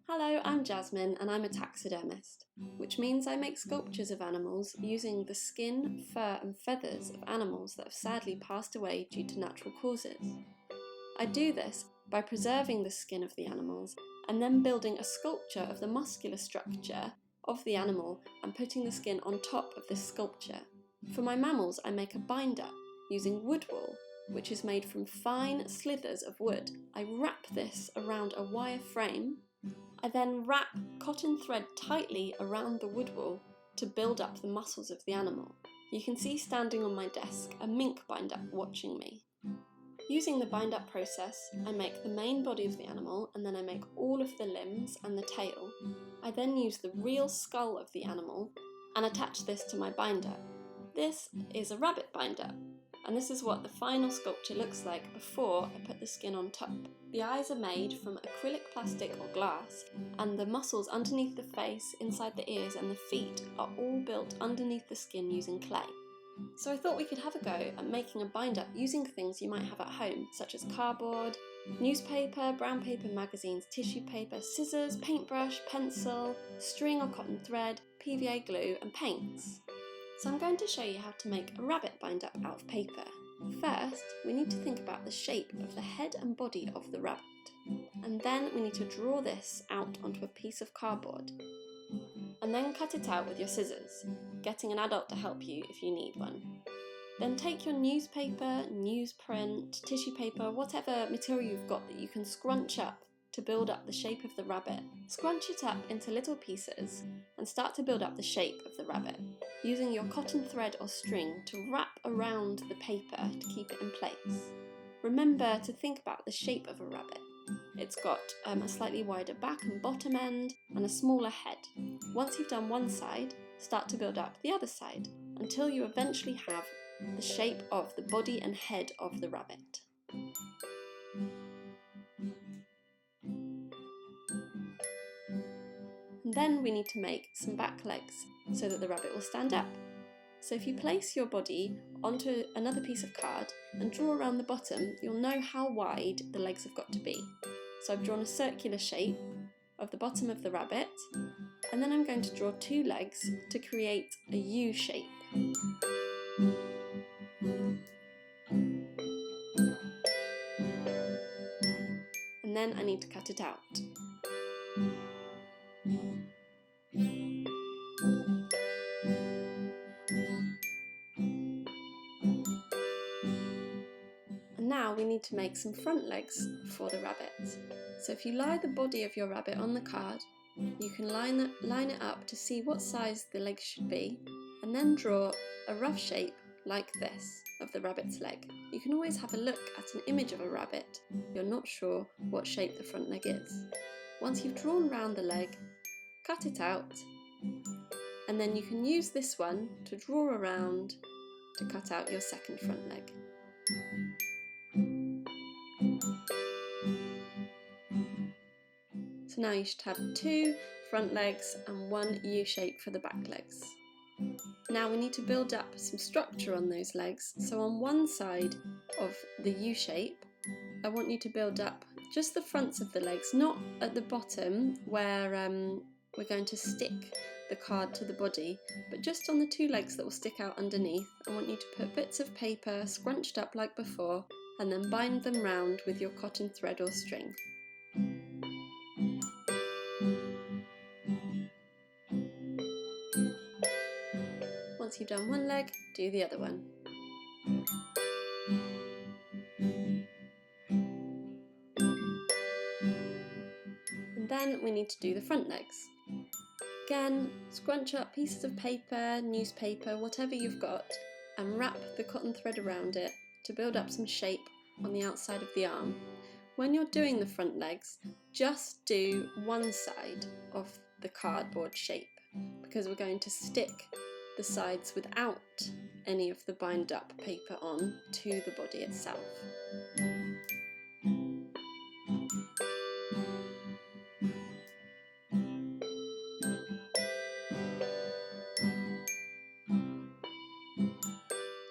Hello, I'm Jasmine and I'm a taxidermist, which means I make sculptures of animals using the skin, fur and feathers of animals that have sadly passed away due to natural causes. I do this by preserving the skin of the animals and then building a sculpture of the muscular structure of the animal and putting the skin on top of this sculpture. For my mammals, I make a binder using wood wool, which is made from fine slithers of wood. I wrap this around a wire frame. I then wrap cotton thread tightly around the wood wool to build up the muscles of the animal. You can see standing on my desk a mink binder watching me. Using the bind-up process, I make the main body of the animal and then I make all of the limbs and the tail. I then use the real skull of the animal and attach this to my binder. This is a rabbit binder, and this is what the final sculpture looks like before I put the skin on top. The eyes are made from acrylic plastic or glass, and the muscles underneath the face, inside the ears and the feet are all built underneath the skin using clay. So I thought we could have a go at making a binder using things you might have at home, such as cardboard, newspaper, brown paper magazines, tissue paper, scissors, paintbrush, pencil, string or cotton thread, PVA glue and paints. So I'm going to show you how to make a rabbit binder out of paper. First, we need to think about the shape of the head and body of the rabbit. And then we need to draw this out onto a piece of cardboard. And then cut it out with your scissors, getting an adult to help you if you need one. Then take your newspaper, newsprint, tissue paper, whatever material you've got that you can scrunch up to build up the shape of the rabbit. Scrunch it up into little pieces and start to build up the shape of the rabbit, using your cotton thread or string to wrap around the paper to keep it in place. Remember to think about the shape of a rabbit. It's got a slightly wider back and bottom end and a smaller head. Once you've done one side, start to build up the other side until you eventually have the shape of the body and head of the rabbit. And then we need to make some back legs so that the rabbit will stand up. So if you place your body onto another piece of card and draw around the bottom, you'll know how wide the legs have got to be. So I've drawn a circular shape of the bottom of the rabbit, and then I'm going to draw two legs to create a U shape. And then I need to cut it out. And now we need to make some front legs for the rabbit. So if you lie the body of your rabbit on the card, you can line it up to see what size the legs should be, and then draw a rough shape like this of the rabbit's leg. You can always have a look at an image of a rabbit if you're not sure what shape the front leg is. Once you've drawn round the leg, cut it out, and then you can use this one to draw around to cut out your second front leg. So now you should have two front legs and one U shape for the back legs. Now we need to build up some structure on those legs. So on one side of the U shape, I want you to build up just the fronts of the legs, not at the bottom where we're going to stick the card to the body, but just on the two legs that will stick out underneath. I want you to put bits of paper scrunched up like before and then bind them round with your cotton thread or string. Once you've done one leg, do the other one. And then we need to do the front legs. Again, scrunch up pieces of paper, newspaper, whatever you've got, and wrap the cotton thread around it to build up some shape on the outside of the arm. When you're doing the front legs, just do one side of the cardboard shape, because we're going to stick the sides without any of the bind up paper on to the body itself.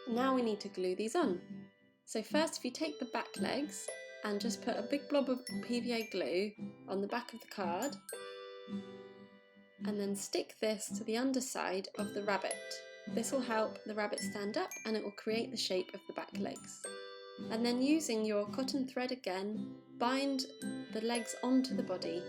Now we need to glue these on. So first, if you take the back legs and just put a big blob of PVA glue on the back of the card, and then stick this to the underside of the rabbit. This will help the rabbit stand up and it will create the shape of the back legs. And then using your cotton thread again, bind the legs onto the body.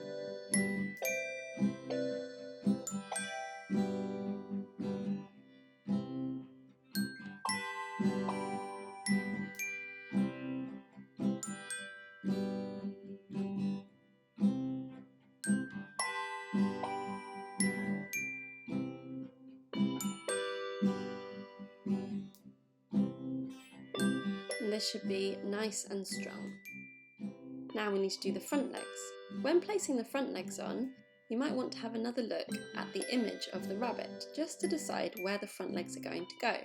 And this should be nice and strong. Now we need to do the front legs. When placing the front legs on, you might want to have another look at the image of the rabbit, just to decide where the front legs are going to go.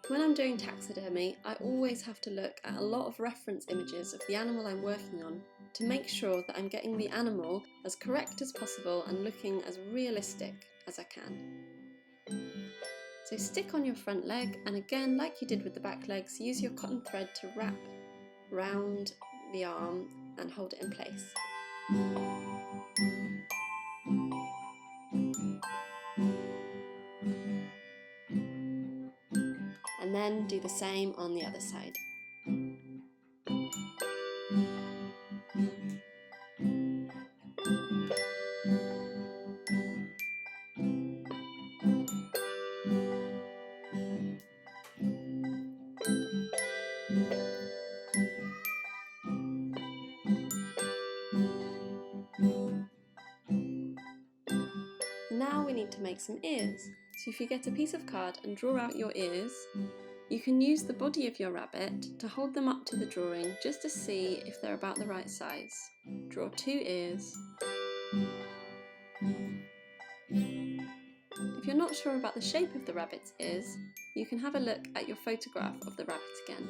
When I'm doing taxidermy, I always have to look at a lot of reference images of the animal I'm working on to make sure that I'm getting the animal as correct as possible and looking as realistic as I can. So stick on your front leg, and again, like you did with the back legs, use your cotton thread to wrap round the arm and hold it in place. And then do the same on the other side. Now we need to make some ears. So if you get a piece of card and draw out your ears, you can use the body of your rabbit to hold them up to the drawing just to see if they're about the right size. Draw 2 ears. If you're not sure about the shape of the rabbit's ears, you can have a look at your photograph of the rabbit again,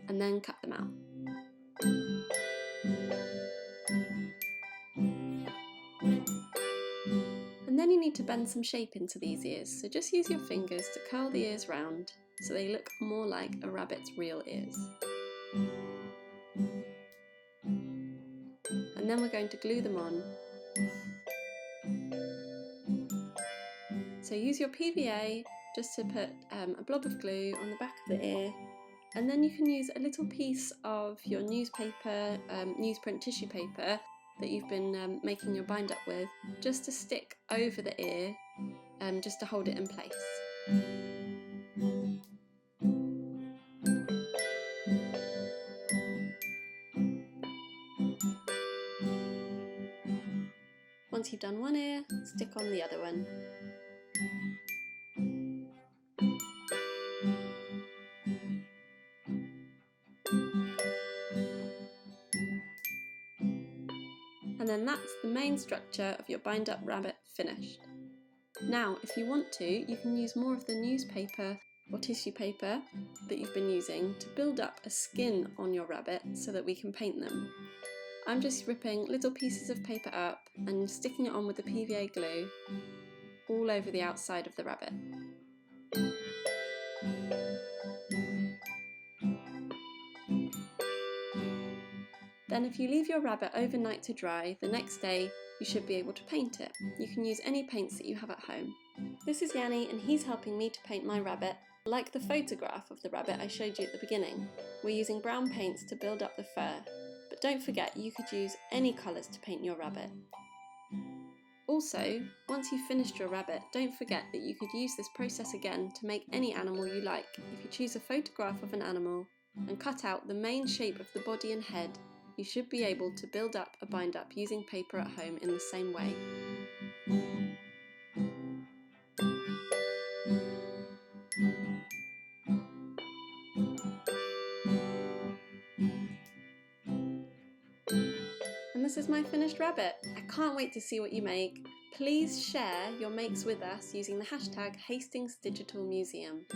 and then cut them out. And then you need to bend some shape into these ears, so just use your fingers to curl the ears round so they look more like a rabbit's real ears. And then we're going to glue them on. So use your PVA just to put a blob of glue on the back of the ear, and then you can use a little piece of your newspaper, newsprint tissue paper that you've been making your bind up with, just to stick over the ear, just to hold it in place. Once you've done one ear, stick on the other one. And then that's the main structure of your bind up rabbit finished. Now, if you want to, you can use more of the newspaper or tissue paper that you've been using to build up a skin on your rabbit so that we can paint them. I'm just ripping little pieces of paper up and sticking it on with the PVA glue all over the outside of the rabbit. Then if you leave your rabbit overnight to dry, the next day you should be able to paint it. You can use any paints that you have at home. This is Yanni, and he's helping me to paint my rabbit. Like the photograph of the rabbit I showed you at the beginning, we're using brown paints to build up the fur. But don't forget, you could use any colours to paint your rabbit. Also, once you've finished your rabbit, don't forget that you could use this process again to make any animal you like. If you choose a photograph of an animal and cut out the main shape of the body and head, you should be able to build up a bind up using paper at home in the same way. And this is my finished rabbit. I can't wait to see what you make. Please share your makes with us using the hashtag HastingsDigitalMuseum.